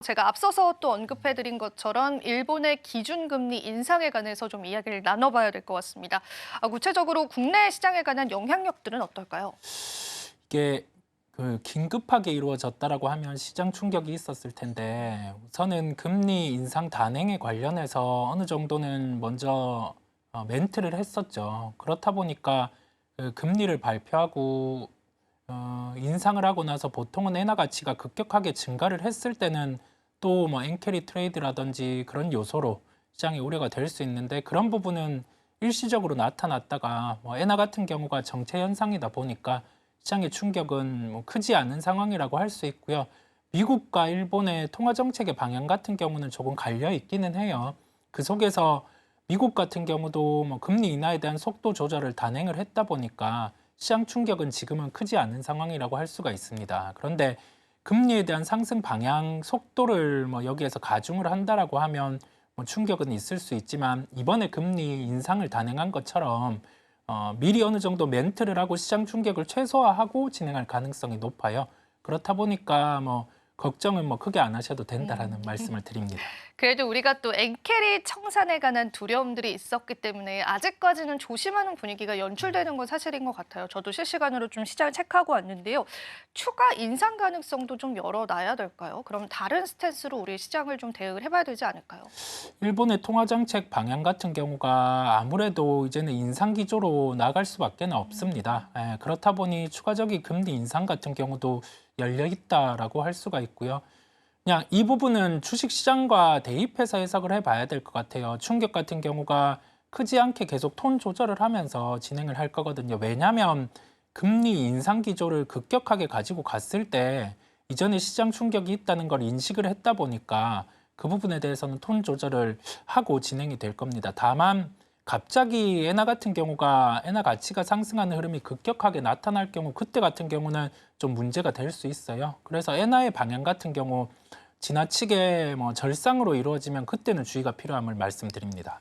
제가 앞서서 또 언급해드린 것처럼 일본의 기준금리 인상에 관해서 좀 이야기를 나눠봐야 될 것 같습니다. 구체적으로 국내 시장에 관한 영향력들은 어떨까요? 이게 긴급하게 이루어졌다라고 하면 시장 충격이 있었을 텐데 우선은 금리 인상 단행에 관련해서 어느 정도는 먼저 멘트를 했었죠. 그렇다 보니까 금리를 발표하고 인상을 하고 나서 보통은 엔화 가치가 급격하게 증가를 했을 때는 또 뭐 엔캐리 트레이드라든지 그런 요소로 시장이 우려가 될 수 있는데 그런 부분은 일시적으로 나타났다가 뭐 엔화 같은 경우가 정체 현상이다 보니까 시장의 충격은 뭐 크지 않은 상황이라고 할 수 있고요. 미국과 일본의 통화 정책의 방향 같은 경우는 조금 갈려 있기는 해요. 그 속에서 미국 같은 경우도 뭐 금리 인하에 대한 속도 조절을 단행을 했다 보니까 시장 충격은 지금은 크지 않은 상황이라고 할 수가 있습니다. 그런데 금리에 대한 상승 방향 속도를 뭐 여기에서 가중을 한다라고 하면 뭐 충격은 있을 수 있지만 이번에 금리 인상을 단행한 것처럼 미리 어느 정도 멘트를 하고 시장 충격을 최소화하고 진행할 가능성이 높아요. 그렇다 보니까 뭐 걱정은 뭐 크게 안 하셔도 된다라는 말씀을 드립니다. 그래도 우리가 또 엔캐리 청산에 관한 두려움들이 있었기 때문에 아직까지는 조심하는 분위기가 연출되는 건 사실인 것 같아요. 저도 실시간으로 좀 시장을 체크하고 왔는데요. 추가 인상 가능성도 좀 열어놔야 될까요? 그럼 다른 스탠스로 우리 시장을 좀 대응을 해봐야 되지 않을까요? 일본의 통화정책 방향 같은 경우가 아무래도 이제는 인상 기조로 나갈 수밖에 없습니다. 그렇다 보니 추가적인 금리 인상 같은 경우도 열려 있다라고 할 수가 있고요. 그냥 이 부분은 주식시장과 대입해서 해석을 해봐야 될 것 같아요. 충격 같은 경우가 크지 않게 계속 톤 조절을 하면서 진행을 할 거거든요. 왜냐하면 금리 인상 기조를 급격하게 가지고 갔을 때 이전에 시장 충격이 있다는 걸 인식을 했다 보니까 그 부분에 대해서는 톤 조절을 하고 진행이 될 겁니다. 다만 갑자기 엔화 같은 경우가 엔화 가치가 상승하는 흐름이 급격하게 나타날 경우 그때 같은 경우는 좀 문제가 될 수 있어요. 그래서 엔화의 방향 같은 경우 지나치게 뭐 절상으로 이루어지면 그때는 주의가 필요함을 말씀드립니다.